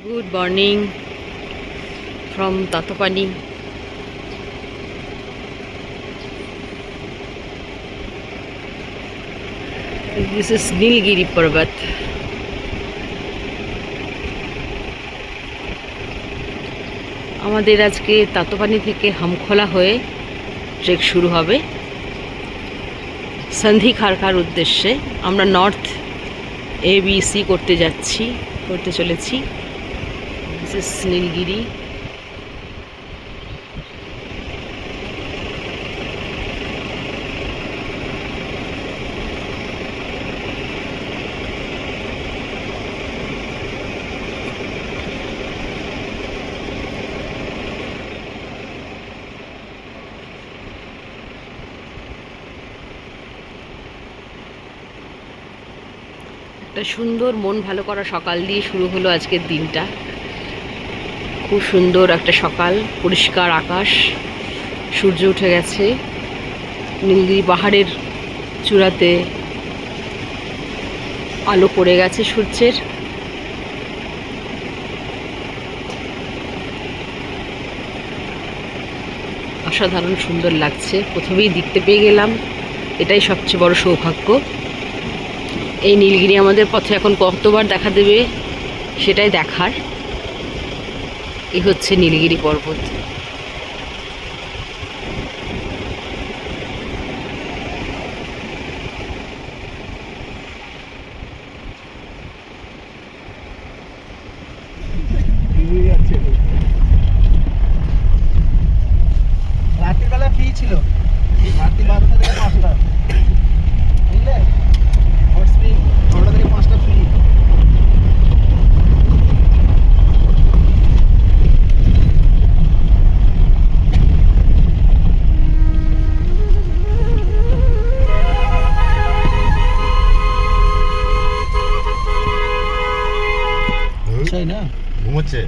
Good morning from Tatopani. This is Nilgiri Parbat. আমাদের আজকে তাতোপানি থেকে হামখোলা হয়ে ট্রেক শুরু হবে সন্ধি খারকার উদ্দেশ্যে। আমরা নর্থ ABC করতে চলেছি। This is Nilgiri. একটা সুন্দর মন ভালো করা সকাল দিয়ে শুরু হলো আজকের দিনটা। খুব সুন্দর একটা সকাল, পরিষ্কার আকাশ, সূর্য উঠে গেছে। নীলগিরি পাহাড়ের চূড়াতে আলো পড়ে গেছে সূর্যের। অসাধারণ সুন্দর লাগছে। প্রথমেই দেখতে পেয়ে গেলাম, এটাই সবচেয়ে বড় সৌভাগ্য। এই নীলগিরি আমাদের পথে এখন কতবার দেখা দেবে সেটাই দেখার। এই হচ্ছে নীলগিরি পর্বত। রাত্রিবেলা ফ্রি ছিল, রাত্রি 12টা থেকে 5টা, বুঝলে? হট স্প্রিং 6টা থেকে 5টা ফ্রি। তাই না? ঘুমোচ্ছে।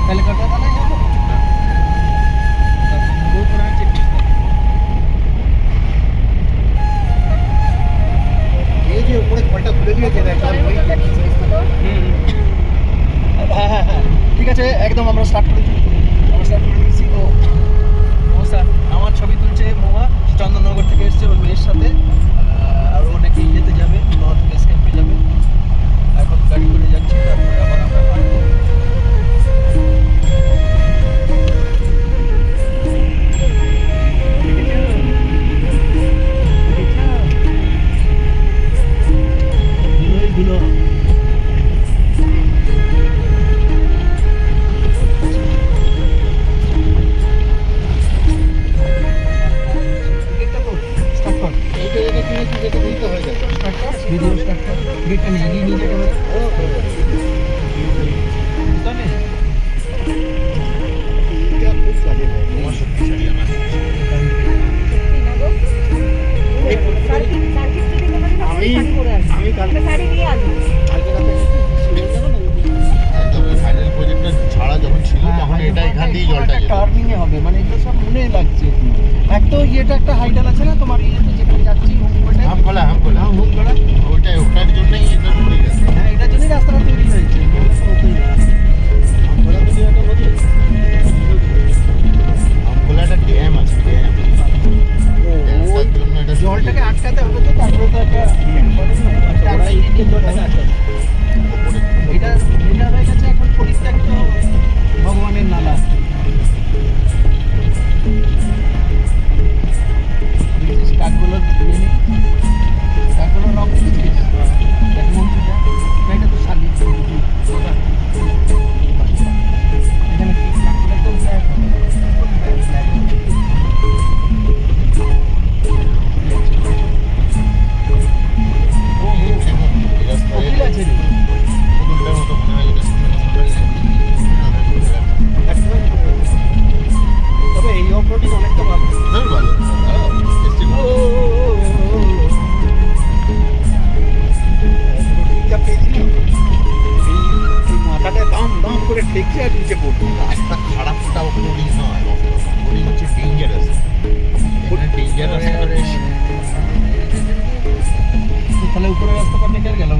তাহলে কথা বলা যাবে? এই যে উপরে ঘরটা খুলে দিয়েছে, হ্যাঁ, ঠিক আছে, একদম আমরা স্টার্ট করে দিয়েছি। ও স্যার আমার ছবি তুলছে মোয়া, চন্দননগর থেকে এসছে ওর মেয়ের সাথে। আর ও নাকি ইয়েতে যাবে, নর্থ বেস ক্যাম্পে যাবে। এখন গাড়ি করে যাচ্ছি, তারপরে আবার আমরা হাঁটবো। মানে এগুলো সব মনে লাগছে। এক তো ইয়েটা একটা হাইডাল আছে না তোমার, ইয়েতে যেখানে যাচ্ছি হামখোলা ওটার জন্যই এটা তৈরি গেছে। হ্যাঁ, এটার জন্যই রাস্তাটা তৈরি হয়েছে। হামখোলা একটা ড্যাম আছে, জলটাকে আটকাতে হবে, তো তারপরে তো একটা এটা হয়ে গেছে এখন পরিত্যক্ত ভগবানের নালা। কাঠগুলো রং দিচ্ছিস, মন্ত্রীটা এটা তো শালি। এখানে কাঠগুলো তো ব্ল্যাক। তবে এই অফরোডিং অনেকটা ভালো। মাথাটা দাম দাম করে ঠেকছে আর নিচে পড়ছে। রাস্তা খারাপটা অফরোডিং নয়, অফরোডিং হচ্ছে ডেঞ্জারাস। তাহলে উপরে রাস্তা পার গেল।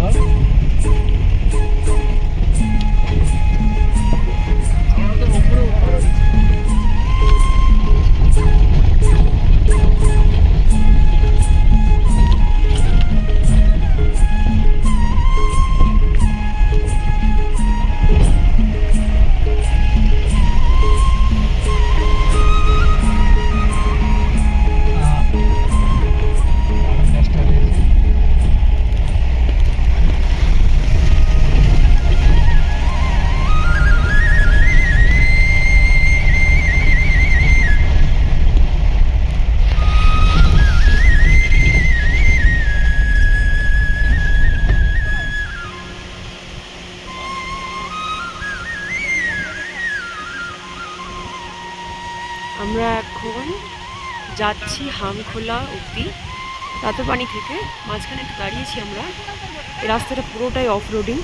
যাচ্ছি হামখোলা অব্দি তাতোপানি থেকে। মাঝখানে একটু দাঁড়িয়েছি আমরা। এই রাস্তাটা পুরোটাই অফ রোডিং,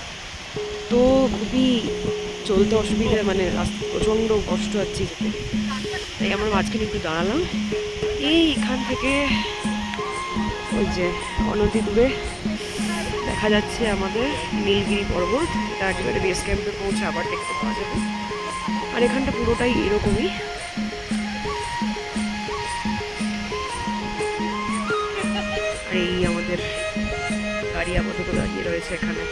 তো খুবই চলতে অসুবিধা, মানে রাস্তা প্রচণ্ড কষ্ট হচ্ছে যেতে, তাই আমরা মাঝখানে একটু দাঁড়ালাম। এইখান থেকে ওই যে অনতি দূরে দেখা যাচ্ছে আমাদের নীলগিরি পর্বত, এটা একেবারে বেস ক্যাম্পে পৌঁছে আবার দেখতে পাওয়া যাবে। আর এখানটা পুরোটাই এরকমই। আর এই আমাদের গাড়ি আপাতত দাঁড়িয়ে রয়েছে এখানে।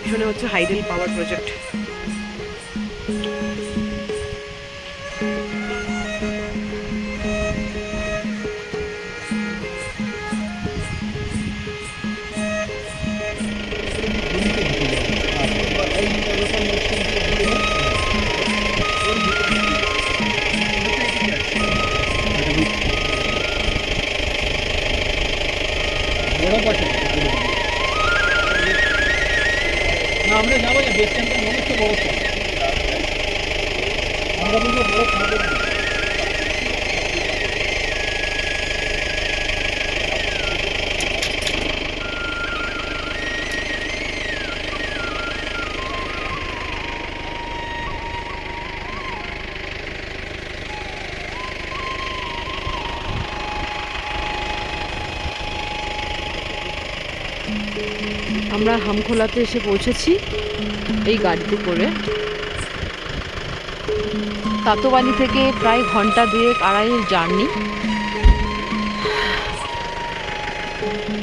পিছনে হচ্ছে হাইডেল পাওয়ার প্রজেক্ট। না আমরা যাবো না, বেস ক্যাম্পের মনে হচ্ছে বড় ছিল। আমরা বলবো বড় খাবো না। আমরা হামখোলাতে এসে পৌঁছেছি এই গাড়িতে করে। তাতোবানি থেকে প্রায় ঘন্টা 2-2.5 জার্নি।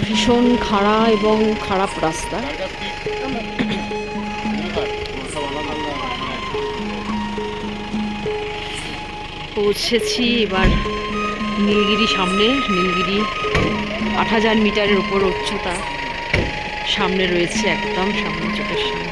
ভীষণ খাড়া এবং খারাপ রাস্তা। পৌঁছেছি এবার নীলগিরি সামনে। নীলগিরি 8000 মিটারের উপর উচ্চতা সামনে রয়েছে, একদম সামনে, চোখের সামনে।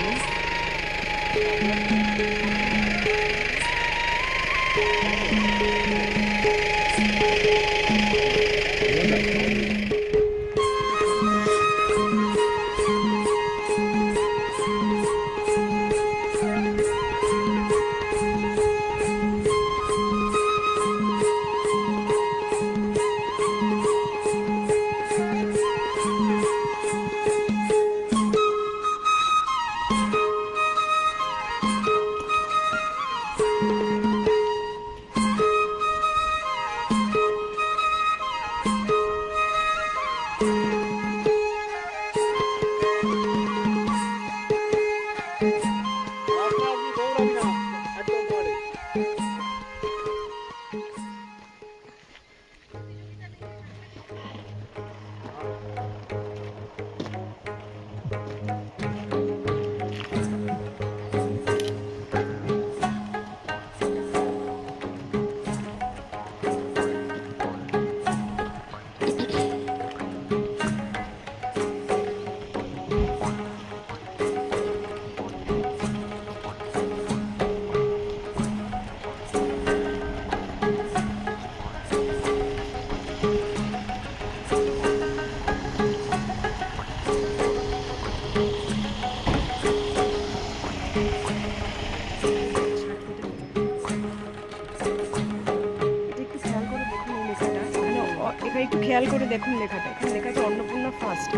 একটু খেয়াল করে দেখুন লেখাটা। এখানে লেখা আছে অন্নপূর্ণা ফার্স্ট।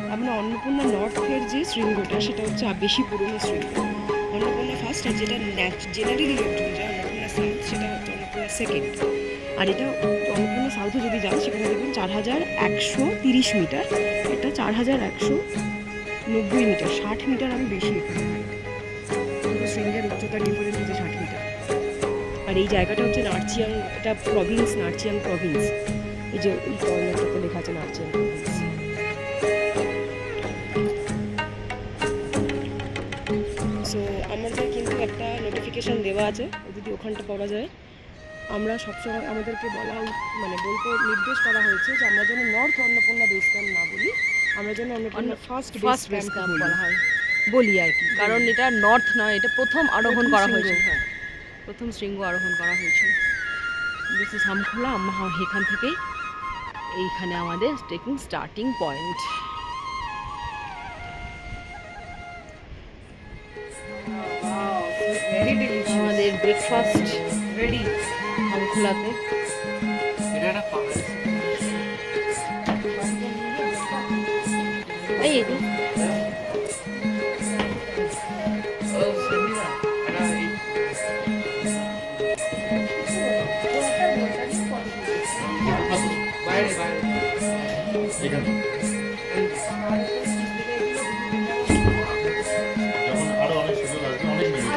তার মানে অন্নপূর্ণা নর্থের যে শৃঙ্গটা সেটা হচ্ছে বেশি পুরনো শৃঙ্গ, অন্নপূর্ণা ফার্স্ট। আর যেটা জেনারেলি লোকজন যায় অন্নপূর্ণা সাউথ, সেটা হচ্ছে অন্নপূর্ণা সেকেন্ড। আর এটা অন্নপূর্ণা সাউথে যদি যান সেখানে দেখবেন 4130 মিটার, এটা 4190 মিটার, 60 মিটার আমি বেশি এখানে। পুরো শৃঙ্গের উচ্চতার ডিফারেন্স হচ্ছে 60 মিটার। আর এই জায়গাটা হচ্ছে নার্চিয়াং, এটা প্রভিন্স, নার্চিয়াং প্রভিন্স। এই যে এই কর্নারটাতে লেখা আছে নার্চিয়াং প্রভিন্স। সো আমাদের কিন্তু একটা নোটিফিকেশান দেওয়া আছে, যদি ওখানটা পড়া যায়। আমরা সবসময় আমাদেরকে বলতে নির্দেশ করা হয়েছে যে আমরা যেন নর্থ অন্নপূর্ণা বেস ক্যাম্প না বলি, আমরা যেন অন্নপূর্ণা ফার্স্ট বেস ক্যাম্প বলা হয় বলি আর কি। কারণ এটা নর্থ নয়, এটা প্রথম আরোহণ করা হয়েছে। হ্যাঁ, প্রথম শৃঙ্গ আরোহণ করা হয়েছিল। This is Hamkhola. আমরা এখান থেকেই এইখানে আমাদের ট্রেকিং স্টার্টিং পয়েন্ট। আমাদের ব্রেকফাস্ট রেডি হামখোলাতে। এই এই যে। এখানে যখন আরো অনেক সুযোগ আসবে অনেক মেয়ে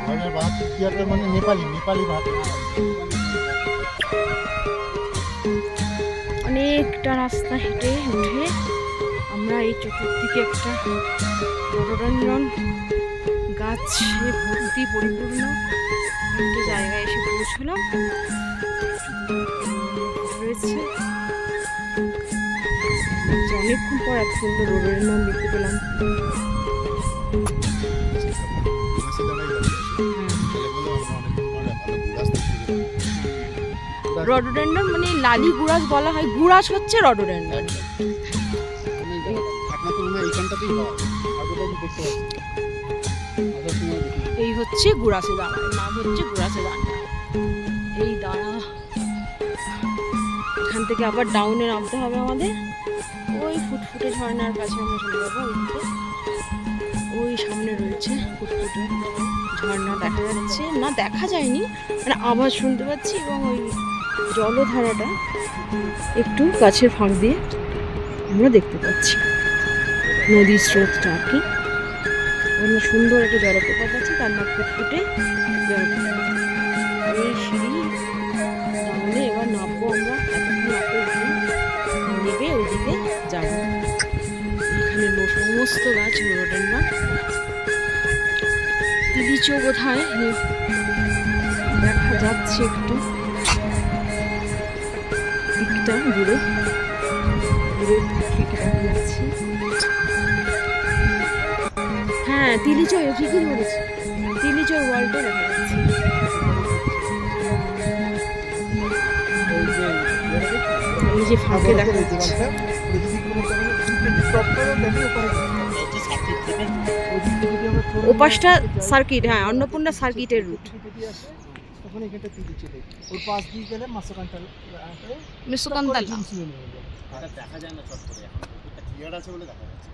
ধরনের ভাত তিয়াত্তর মানে নেপালি ভাত। অনেকটা রাস্তা হেঁটে উঠে আমরা এই চতুর্দিকে একটা রডোডেনড্রন গাছে ভর্তি পরিপূর্ণ একটা জায়গায় এসে পৌঁছলাম। রয়েছে অনেকক্ষণ পর এত সুন্দর রডোডেনড্রন দেখতে পেলাম। রডোডেনড্রন মানে লালি গুড়াস বলা হয়, গুড়াস হচ্ছে রডোডেনড্রন। এই হচ্ছে গুড়াসে দাঁড়া, নাম হচ্ছে গুড়াসে দাঁড়া। এই দাঁড়া এখান থেকে আবার ডাউনে নামতে হবে আমাদের। ওই ফুটফুটে ঝর্ণার কাছে আমরা চলে যাবো। ওই সামনে রয়েছে ফুটফুটে ঝর্ণা, দেখা যাচ্ছে না, দেখা যায়নি, মানে আওয়াজ শুনতে পাচ্ছি। এবং ওই জলধারাটা একটু গাছের ফাঁক দিয়ে আমরা দেখতে পাচ্ছি, নদীর স্রোতটা আর কি। ওখানে সুন্দর একটা জলপ্রপাত আছে, তার নাম ফুটফুটে জলপ্রপাত। এই সিঁড়ি তাহলে এবার নামবো আমরা, এতক্ষণ নেবে ওইদিকে যাবো। এখানে সমস্ত গাছ রডোডেনড্রন, তিলিচো বোধহয় দেখা যাচ্ছে একটু দিকটা দূরে দেখা যাচ্ছে। হ্যাঁ তিলিচো ঠিকই ধরেছে, তিলিচোর ওয়ালটা দেখা যাচ্ছে। এই যে ফাঁকে দেখা যাচ্ছে ওপাশটা সার্কিট, হ্যাঁ অন্নপূর্ণা সার্কিটের রুট। তখন এখানটা তুই দিচ্ছে দেখ, ওর পাশ দিয়ে গেলে মাসকানটা মিসুকান্তাল এটা দেখা যায় না চট করে, এখন পুকুরটা ক্লিয়ার আছে বলে দেখা যাচ্ছে।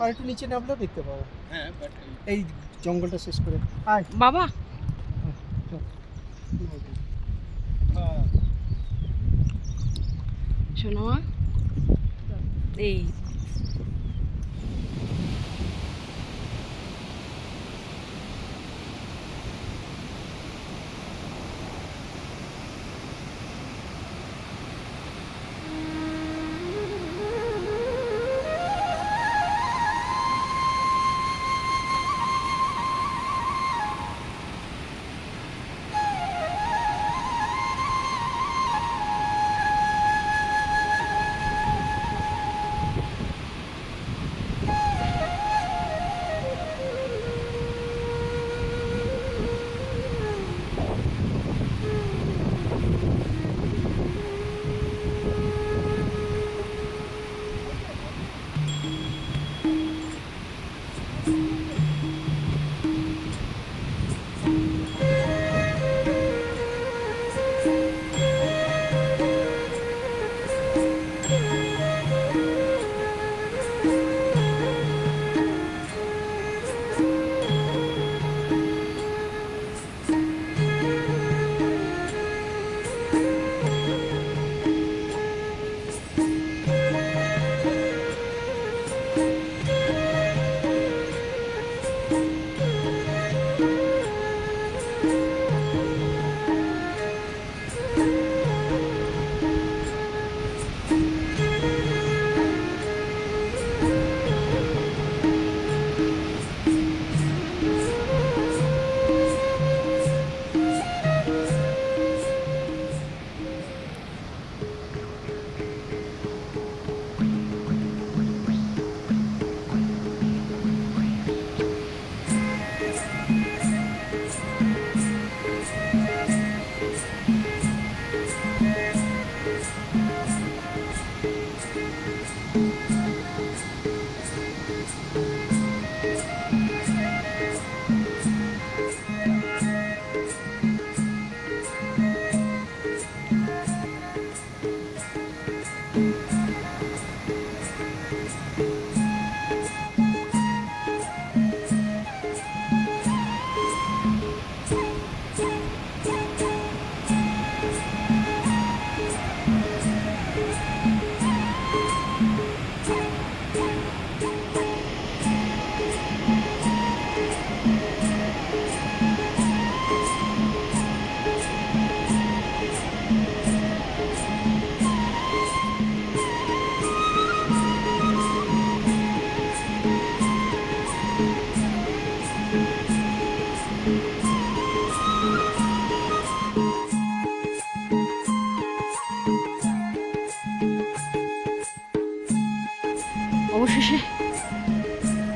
আর একটু নিচে নামলেও দেখতে পাবো হ্যাঁ বাট এই জঙ্গলটা শেষ করে। আয় বাবা চল। শোনো মা, এই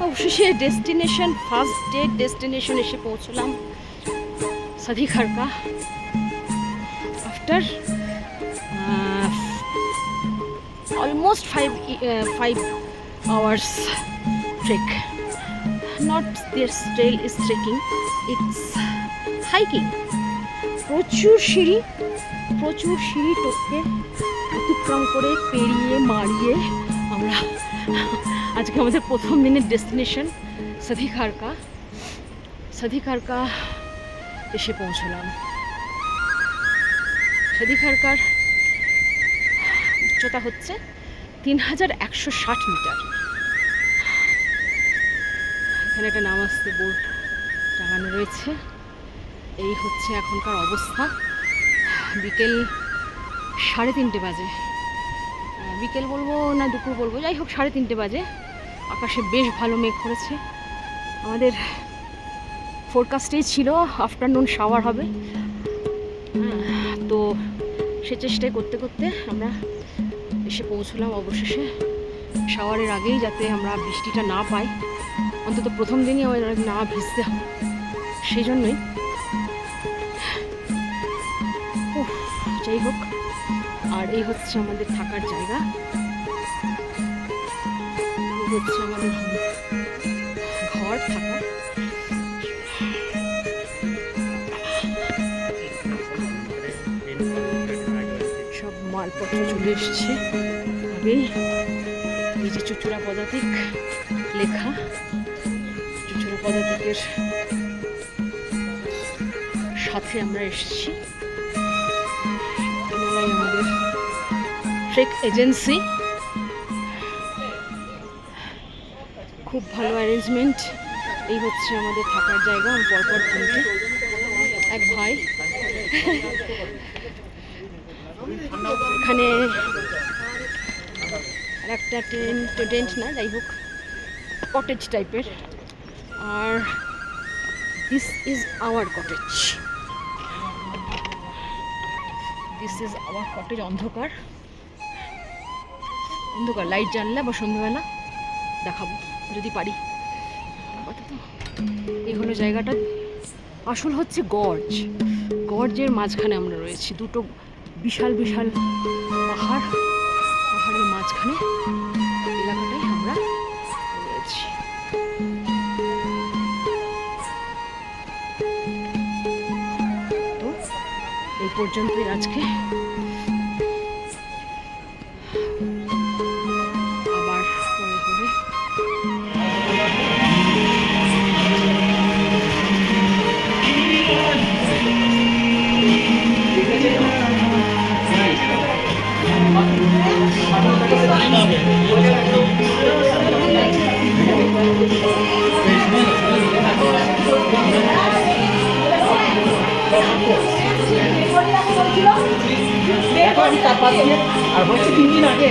অবশেষে ডেস্টিনেশন, ফার্স্ট ডে ডেস্টিনেশন এসে পৌঁছলাম, Sadi Kharka. After almost 5 hours trek. Not this trail is trekking, it's hiking. প্রচুর সিঁড়ি টপকে অতিক্রম করে পেরিয়ে মারিয়ে আমরা আজকে আমাদের প্রথম দিনের ডেস্টিনেশন সাদি খারকা এসে পৌঁছলাম। সাদি খারকার উচ্চতা হচ্ছে 3160 মিটার। এখানে একটা নামাজতে বোর্ড টাঙানো রয়েছে। এই হচ্ছে এখনকার অবস্থা। বিকেল 3:30 বাজে, বিকেল বলবো না দুপুর বলবো, যাই হোক 3:30 বাজে। আকাশে বেশ ভালো মেঘ করেছে। আমাদের ফোরকাস্টেই ছিল আফটারনুন শাওয়ার হবে, তো সে চেষ্টাই করতে করতে আমরা এসে পৌঁছলাম অবশেষে। শাওয়ারের আগেই যাতে আমরা বৃষ্টিটা না পাই, অন্তত প্রথম দিনই আমাদের না ভিজতে হয়, সেই জন্যই। যাই হোক, আর এই হচ্ছে আমাদের থাকার জায়গা, এই হচ্ছে আমাদের ঘর থাকার। মালপত্র চলে এসছে আগেই। এই যে চুচুড়া পদাতিক লেখা, চুচুড়া পদাতিকের সাথে আমরা এসেছি। এনারাই আমাদের ট্রেক এজেন্সি, খুব ভালো অ্যারেঞ্জমেন্ট। এই হচ্ছে আমাদের থাকার জায়গা, পরপর তিনটে, এক ভাই। এখানে আর একটা টেন্ট না, যাই হোক কটেজ টাইপের। আর this is our cottage, this is our cottage. অন্ধকার অন্ধকার, লাইট জ্বাললে আবার সন্ধ্যাবেলা দেখাবো যদি পারি। আপাতত এই হলো জায়গাটা। আসল হচ্ছে গর্জের মাঝখানে আমরা রয়েছি, দুটো বিশাল বিশাল পাহাড়ের মাঝখানে এলাকাটাই আমরা রয়েছি। তো এই পর্যন্তই আজকে, আবার পরে করে এখন 4-5 দিন আর বলছি 3 দিন আগে